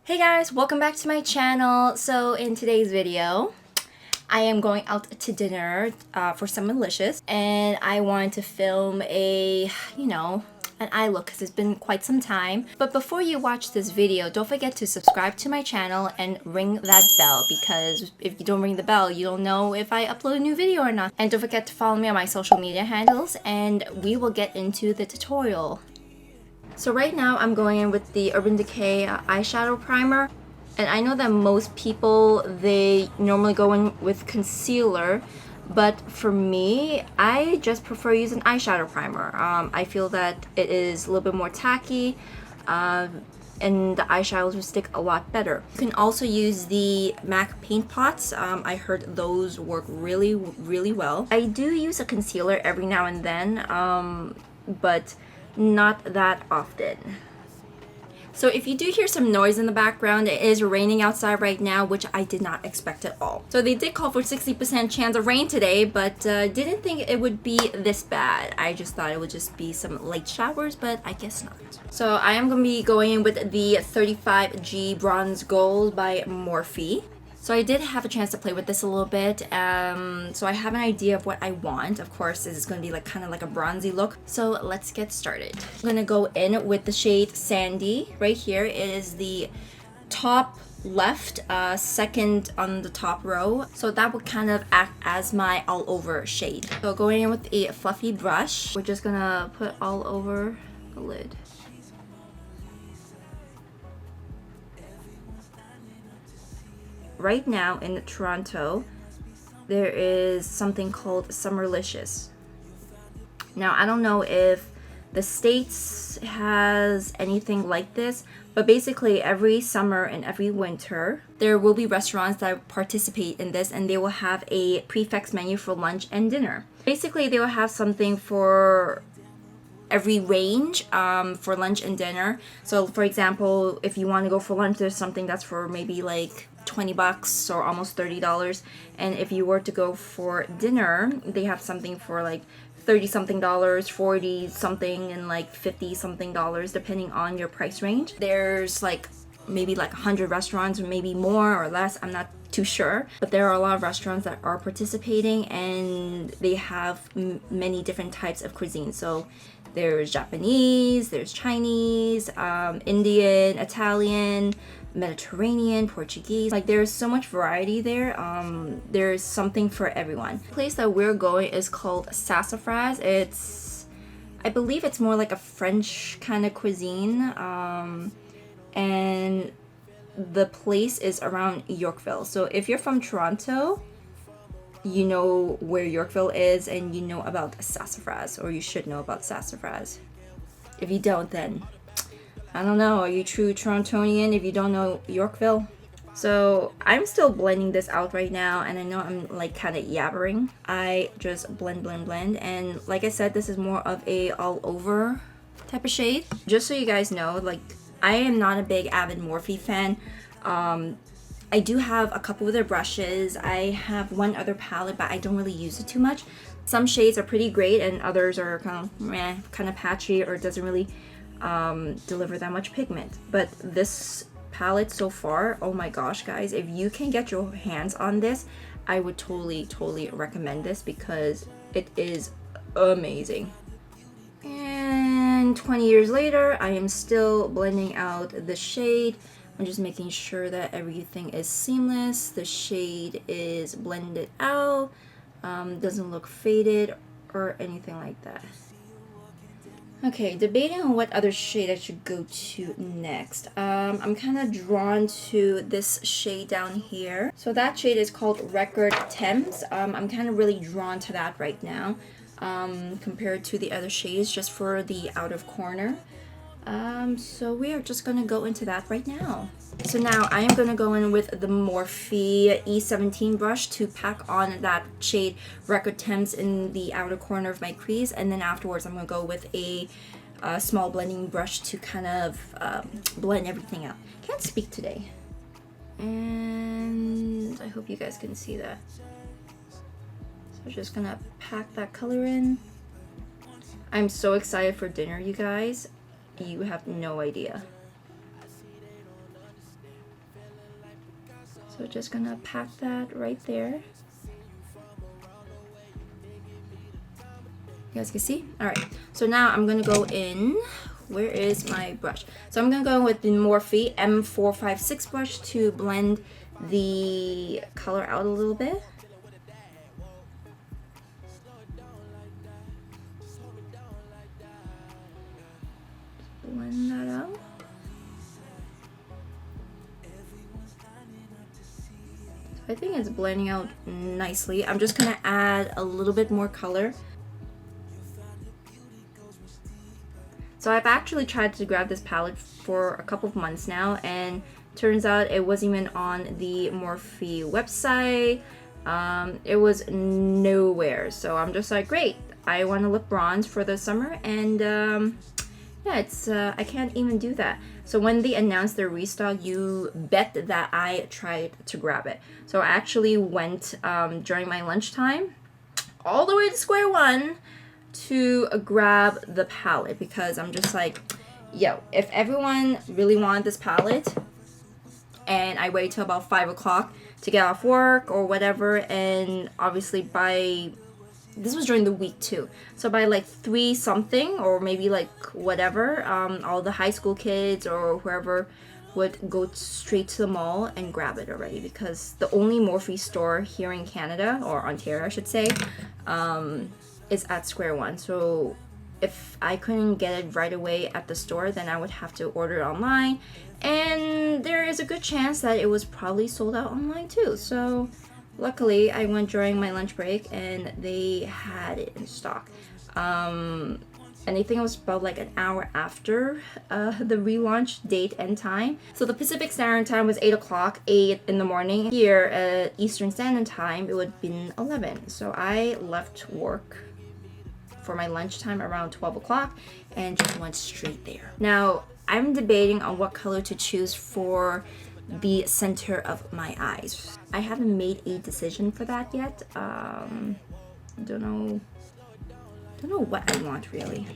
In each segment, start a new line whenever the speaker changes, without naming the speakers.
Hey guys, welcome back to my channel. So in today's video, I am going out to dinner for Summerlicious, and I wanted to film an eye look because it's been quite some time. But before you watch this video, don't forget to subscribe to my channel and ring that bell, because if you don't ring the bell, you don't know if I upload a new video or not. And don't forget to follow me on my social media handles, and we will get into the tutorial. So right now I'm going in with the Urban Decay eyeshadow primer, and I know that most people, they normally go in with concealer, but for me, I just prefer using eyeshadow primer. I feel that it is a little bit more tacky, and the eyeshadows will stick a lot better. You can also use the MAC paint pots. I heard those work really well. I do use a concealer every now and then, but not that often. So if you do hear some noise in the background, it is raining outside right now, which I did not expect at all. So they did call for 60% chance of rain today, but didn't think it would be this bad. I just thought it would just be some light showers, but I guess not. So I am going to be going in with the 35G Bronze Gold by Morphe. So I did have a chance to play with this a little bit, so I have an idea of what I want. Of course, this is going to be like kind of like a bronzy look. So let's get started. I'm going to go in with the shade Sandy. Right here, it is the top left, second on the top row. So that would kind of act as my all over shade. So going in with a fluffy brush, we're just going to put all over the lid. Right now in Toronto, there is something called Summerlicious. Now, I don't know if the States has anything like this, but basically every summer and every winter, there will be restaurants that participate in this, and they will have a prefix menu for lunch and dinner. Basically, they will have something for every range for lunch and dinner. So for example, if you want to go for lunch, there's something that's for maybe like 20 bucks or almost $30, and if you were to go for dinner, they have something for like 30 something dollars, 40 something, and like 50 something dollars, depending on your price range. There's like maybe like 100 restaurants, or maybe more or less, I'm not too sure, but there are a lot of restaurants that are participating, and they have many different types of cuisine. So there's Japanese, there's Chinese, Indian, Italian, Mediterranean, Portuguese. Like, there's so much variety there. There's something for everyone. The place that we're going is called Sassafras. I believe it's more like a French kind of cuisine, and the place is around Yorkville. So if you're from Toronto, you know where Yorkville is, and you know about Sassafras, or you should know about Sassafras. If you don't, then I don't know, are you true Torontonian if you don't know Yorkville? So I'm still blending this out right now, and I know I'm like kind of yabbering. I just blend, and like I said, this is more of a all over type of shade. Just so you guys know, like, I am not a big avid Morphe fan. I do have a couple of their brushes. I have one other palette, but I don't really use it too much. Some shades are pretty great, and others are kind of meh, kind of patchy, or it doesn't really deliver that much pigment. But this palette so far, oh my gosh guys, if you can get your hands on this, I would totally recommend this, because it is amazing. And 20 years later, I am still blending out the shade. I'm just making sure that everything is seamless, the shade is blended out, doesn't look faded or anything like that. Okay, debating on what other shade I should go to next. I'm kind of drawn to this shade down here. So that shade is called Record Thames. I'm kind of really drawn to that right now, compared to the other shades, just for the outer corner. So we are just gonna go into that right now. So now I am gonna go in with the Morphe E17 brush to pack on that shade Record Thames in the outer corner of my crease, and then afterwards I'm gonna go with a small blending brush to kind of blend everything out. Can't speak today. And I hope you guys can see that. So I'm just gonna pack that color in. I'm so excited for dinner, you guys. You have no idea. So just gonna pack that right there. You guys can see? Alright, so now I'm gonna go in. Where is my brush? So I'm gonna go with the Morphe M456 brush to blend the color out a little bit. Blend that out. I think it's blending out nicely. I'm just gonna add a little bit more color. So I've actually tried to grab this palette for a couple of months now, and turns out it wasn't even on the Morphe website. It was nowhere. So I'm just like, great, I want to look bronze for the summer, and yeah, it's I can't even do that. So when they announced their restock, you bet that I tried to grab it. So I actually went during my lunchtime all the way to square one to grab the palette, because I'm just like, yo, if everyone really wanted this palette and I wait till about 5 o'clock to get off work or whatever, and obviously by, this was during the week too, so by like 3 something or maybe like whatever, all the high school kids or whoever would go straight to the mall and grab it already, because the only Morphe store here in Canada, or Ontario I should say, is at square one. So if I couldn't get it right away at the store, then I would have to order it online, and there is a good chance that it was probably sold out online too. So luckily I went during my lunch break and they had it in stock. And I think it was about like an hour after the relaunch date and time. So the Pacific Standard Time was 8 o'clock, 8 in the morning. Here at Eastern Standard Time, it would have been 11. So I left work for my lunchtime around 12 o'clock and just went straight there. Now, I'm debating on what color to choose for the center of my eyes. I haven't made a decision for that yet. Don't know what I want really.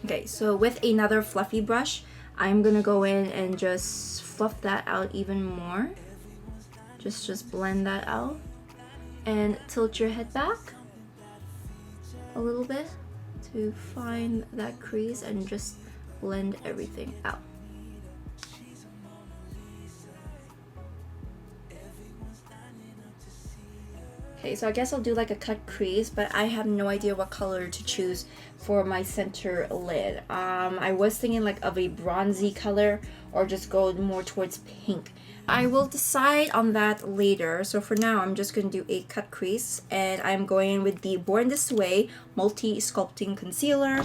Okay, so with another fluffy brush, I'm gonna go in and just fluff that out even more. Just blend that out and tilt your head back a little bit to find that crease and just blend everything out. Okay, so I guess I'll do like a cut crease, but I have no idea what color to choose for my center lid. I was thinking like of a bronzy color or just go more towards pink. I will decide on that later. So for now, I'm just going to do a cut crease, and I'm going with the Born This Way Multi Sculpting Concealer.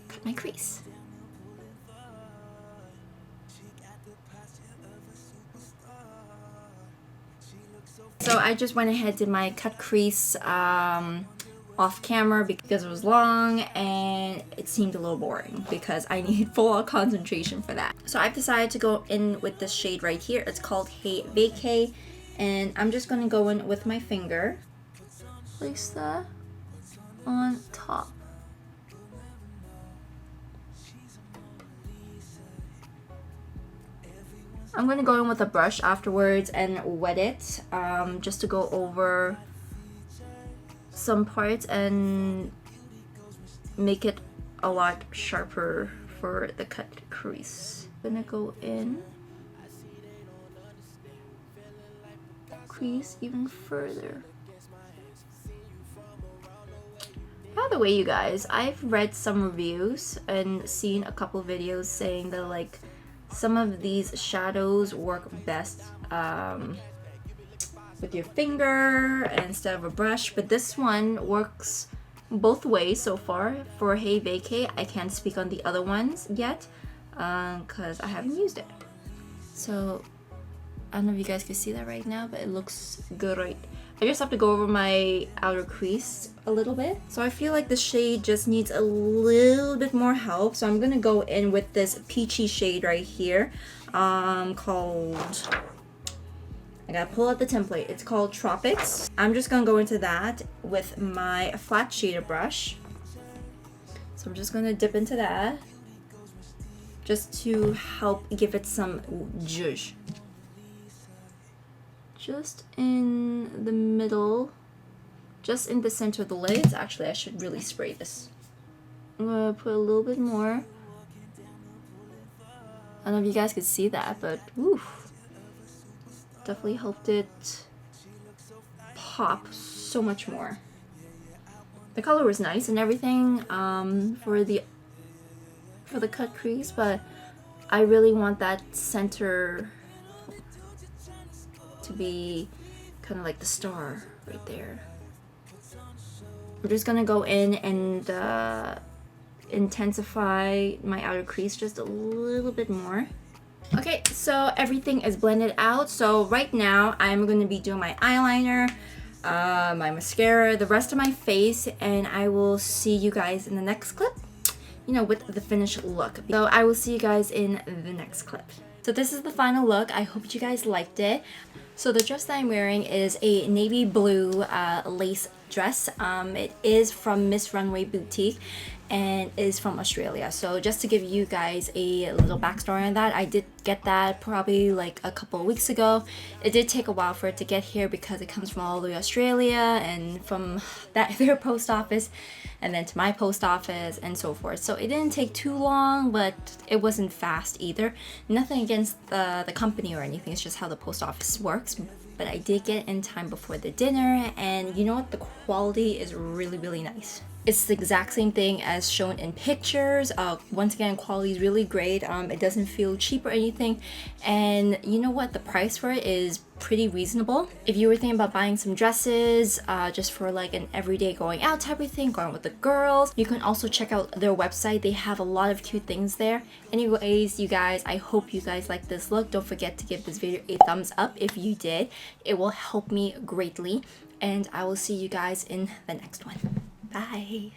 Cut my crease. So I just went ahead, did my cut crease off camera because it was long and it seemed a little boring because I need full concentration for that. So I've decided to go in with this shade right here. It's called Hey Vacay, and I'm just going to go in with my finger. Place that on top. I'm going to go in with a brush afterwards and wet it just to go over some parts and make it a lot sharper for the cut crease. I'm going to go in, crease even further. By the way, you guys, I've read some reviews and seen a couple videos saying that like some of these shadows work best with your finger instead of a brush, but this one works both ways so far. For Hey Vacay, I can't speak on the other ones yet because I haven't used it. So I don't know if you guys can see that right now, but it looks great. I just have to go over my outer crease a little bit. So I feel like the shade just needs a little bit more help. So I'm gonna go in with this peachy shade right here called, I gotta pull out the template. It's called Tropics. I'm just gonna go into that with my flat shader brush. So I'm just gonna dip into that just to help give it some zhuzh. just in the middle, just in the center of the lids. Actually, I should really spray this. I'm gonna put a little bit more. I don't know if you guys could see that, but oof, definitely helped it pop so much more. The color was nice and everything for the cut crease, but I really want that center to be kind of like the star right there. We're just gonna go in and intensify my outer crease just a little bit more. Okay, so everything is blended out. So right now I'm gonna be doing my eyeliner, my mascara, the rest of my face, and I will see you guys in the next clip, you know, with the finished look. So I will see you guys in the next clip. So this is the final look. I hope you guys liked it. So the dress that I'm wearing is a navy blue lace dress. It is from Miss Runway Boutique and is from Australia. So just to give you guys a little backstory on that, I did get that probably like a couple of weeks ago. It did take a while for it to get here because it comes from all the way Australia and from their post office and then to my post office and so forth. So it didn't take too long, but it wasn't fast either. Nothing against the company or anything, it's just how the post office works. But I did get it in time before the dinner, and you know what? The quality is really, really nice. It's the exact same thing as shown in pictures. Once again, quality is really great. It doesn't feel cheap or anything. And you know what? The price for it is pretty reasonable. If you were thinking about buying some dresses just for like an everyday going out type of thing, going with the girls, you can also check out their website. They have a lot of cute things there. Anyways, you guys, I hope you guys like this look. Don't forget to give this video a thumbs up if you did. It will help me greatly. And I will see you guys in the next one. Bye.